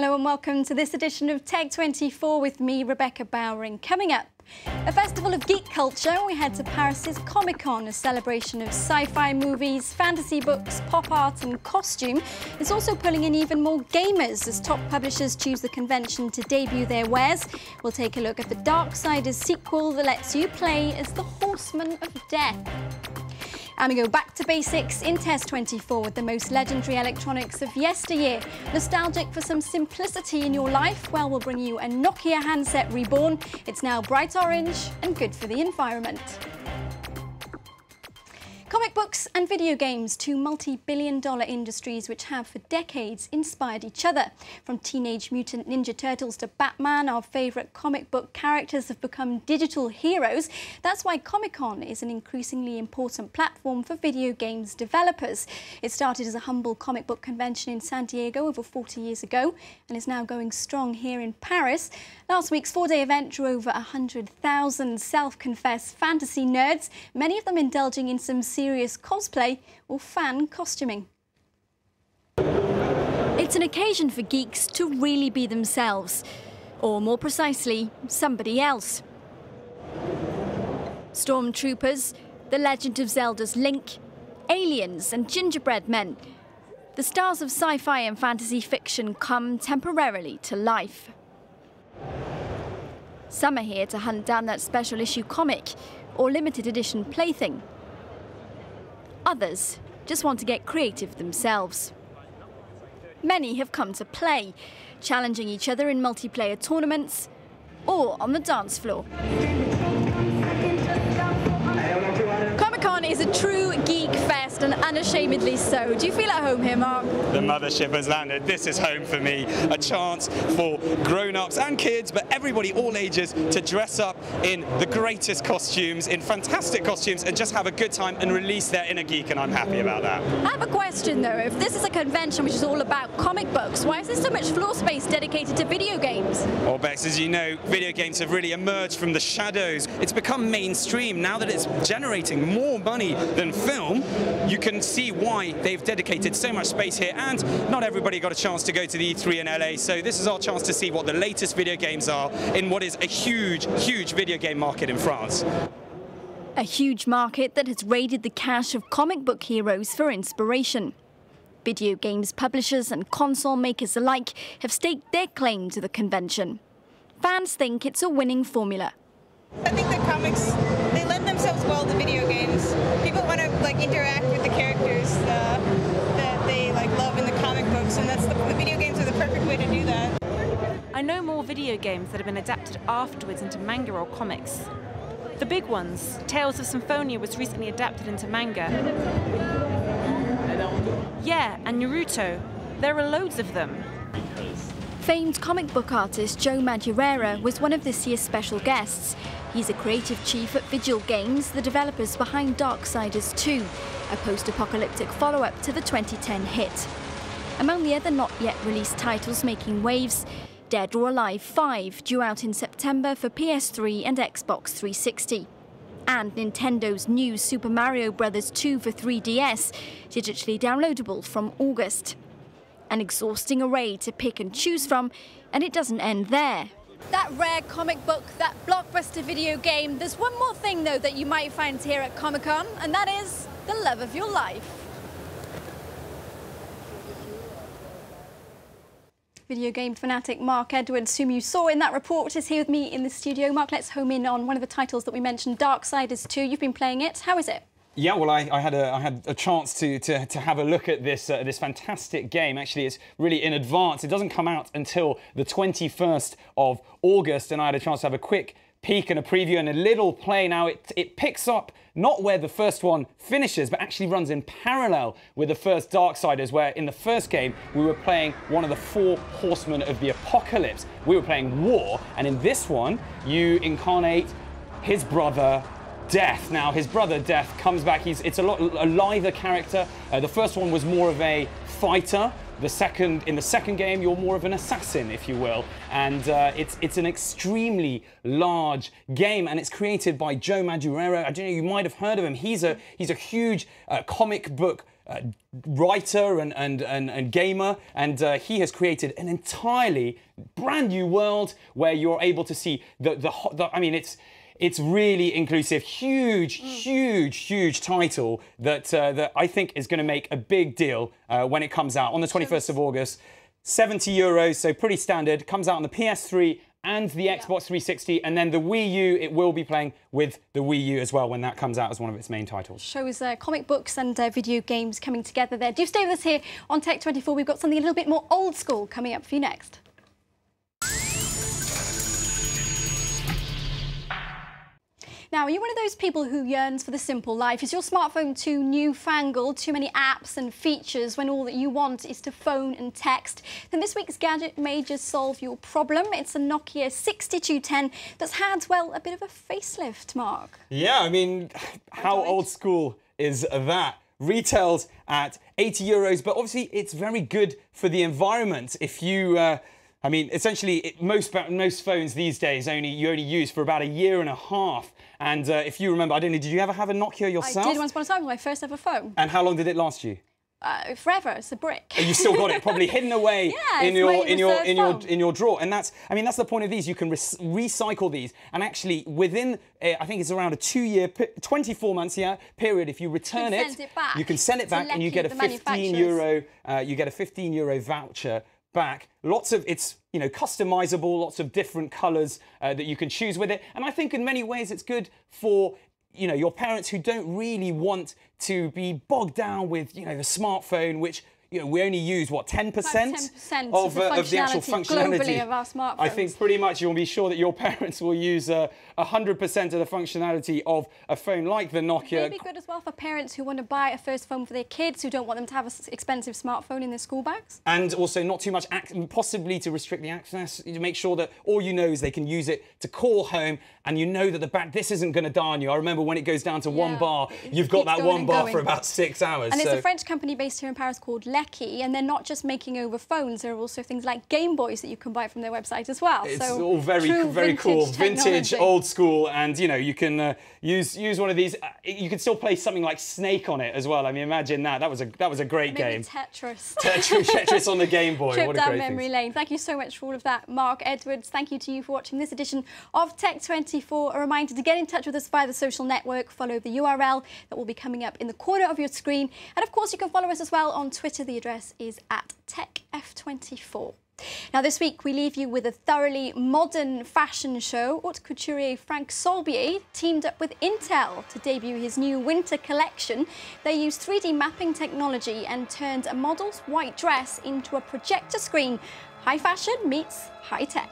Hello and welcome to this edition of Tech24 with me, Rebecca Bowering. Coming up, a festival of geek culture. We head to Paris's COMICON, a celebration of sci-fi movies, fantasy books, pop art and costume. It's also pulling in even more gamers as top publishers choose the convention to debut their wares. We'll take a look at the Darksiders sequel that lets you play as the Horseman of Death. And we go back to basics in Test24 with the most legendary electronics of yesteryear. Nostalgic for some simplicity in your life? Well, we'll bring you a Nokia handset reborn. It's now bright orange and good for the environment. Comic books and video games, two multi-billion-dollar industries which have for decades inspired each other. From Teenage Mutant Ninja Turtles to Batman, our favourite comic book characters have become digital heroes. That's why Comic-Con is an increasingly important platform for video games developers. It started as a humble comic book convention in San Diego over 40 years ago and is now going strong here in Paris. Last week's four-day event drew over 100,000 self-confessed fantasy nerds, many of them indulging in some serious cosplay or fan costuming. It's an occasion for geeks to really be themselves, or more precisely, somebody else. Stormtroopers, The Legend of Zelda's Link, aliens and gingerbread men. The stars of sci-fi and fantasy fiction come temporarily to life. Some are here to hunt down that special issue comic or limited edition plaything. Others just want to get creative themselves. Many have come to play, challenging each other in multiplayer tournaments or on the dance floor. Comic-Con is a true geek fest, and unashamedly so. Do you feel at home here, Mark? The mothership has landed. This is home for me. A chance for grown-ups and kids, but everybody, all ages, to dress up in the greatest costumes, in fantastic costumes, and just have a good time and release their inner geek, and I'm happy about that. I have a question, though. If this is a convention which is all about comic books, why is there so much floor space dedicated to video games? Well, Bex, as you know, video games have really emerged from the shadows. It's become mainstream. Now that it's generating more money than film, you can see why they've dedicated so much space here, and not everybody got a chance to go to the E3 in LA, so this is our chance to see what the latest video games are in what is a huge, huge video game market in France. A huge market that has raided the cache of comic book heroes for inspiration. Video games publishers and console makers alike have staked their claim to the convention. Fans think it's a winning formula. I think the comics, they lend themselves well to video games. People want to interact with the characters that they love in the comic books, and the video games are the perfect way to do that. I know more video games that have been adapted afterwards into manga or comics. The big ones, Tales of Symphonia was recently adapted into manga. Yeah, and Naruto. There are loads of them. Famed comic book artist Joe Madureira was one of this year's special guests. He's a creative chief at Vigil Games, the developers behind Darksiders 2, a post-apocalyptic follow-up to the 2010 hit. Among the other not yet released titles making waves, Dead or Alive 5, due out in September for PS3 and Xbox 360. And Nintendo's new Super Mario Bros. 2 for 3DS, digitally downloadable from August. An exhausting array to pick and choose from, and it doesn't end there. That rare comic book, that blockbuster video game, there's one more thing though that you might find here at Comic-Con, and that is the love of your life. Video game fanatic Mark Edwards, whom you saw in that report, is here with me in the studio. Mark, let's home in on one of the titles that we mentioned, Darksiders 2. You've been playing it. How is it? Yeah, well, I had a chance to have a look at this this fantastic game. Actually, it's really in advance. It doesn't come out until the 21st of August, and I had a chance to have a quick peek and a preview and a little play. Now, it picks up not where the first one finishes, but actually runs in parallel with the first Darksiders, where in the first game we were playing one of the four horsemen of the apocalypse. We were playing War, and in this one you incarnate his brother Death. Now, his brother Death comes back. It's a lighter character. The first one was more of a fighter. In the second game, you're more of an assassin, if you will. And it's an extremely large game, and it's created by Joe Madureira. I don't know, you might have heard of him. He's a huge comic book writer and gamer, and he has created an entirely brand new world where you're able to see I mean, it's really inclusive, huge title that I think is going to make a big deal when it comes out on the 21st of August. €70, so pretty standard. Comes out on the PS3 and the Xbox 360, and then the Wii U, it will be playing with the Wii U as well when that comes out as one of its main titles. Shows comic books and video games coming together there. Do stay with us here on Tech24. We've got something a little bit more old school coming up for you next. Now, are you one of those people who yearns for the simple life? Is your smartphone too newfangled, too many apps and features when all that you want is to phone and text? Then this week's gadget may just solve your problem. It's a Nokia 6210 that's had, well, a bit of a facelift, Mark. Yeah, I mean, how old school is that? Retails at €80, but obviously it's very good for the environment. If you I mean, essentially, most phones these days you only use for about a year and a half. And if you remember, I don't know, did you ever have a Nokia yourself? I did once upon a time, my first ever phone. And how long did it last you? Forever. It's a brick. You still got it, probably hidden away in your drawer. And that's the point of these. You can recycle these, and actually within I think it's around a 2-year, 24 months period. If you return you can send it back, and you get a €15 voucher back. Lots of it's customizable, lots of different colors that you can choose with it, and I think in many ways it's good for your parents who don't really want to be bogged down with the smartphone, which we only use what 10% of the actual functionality globally of our smartphones. I think pretty much you'll be sure that your parents will use 100% of the functionality of a phone like the Nokia. Maybe good as well for parents who want to buy a first phone for their kids, who don't want them to have an expensive smartphone in their school bags. And also not too much, possibly to restrict the access, to make sure that all is they can use it to call home, and that this isn't going to die on you. I remember when it goes down to one bar, you've got that one bar for about 6 hours. And it's a French company based here in Paris called and they're not just making over phones, there are also things like Game Boys that you can buy from their website as well. It's all very cool, vintage, old school, and you can use one of these. You can still play something like Snake on it as well. I mean, imagine that. That was a great game. Tetris on the Game Boy. Trip what a down great memory lane. Thank you so much for all of that, Mark Edwards. Thank you to you for watching this edition of Tech24. A reminder to get in touch with us via the social network. Follow the URL that will be coming up in the corner of your screen, and of course you can follow us as well on Twitter. The address is @TechF24. Now this week we leave you with a thoroughly modern fashion show. Haute couturier Frank Solbier teamed up with Intel to debut his new winter collection. They used 3D mapping technology and turned a model's white dress into a projector screen. High fashion meets high tech.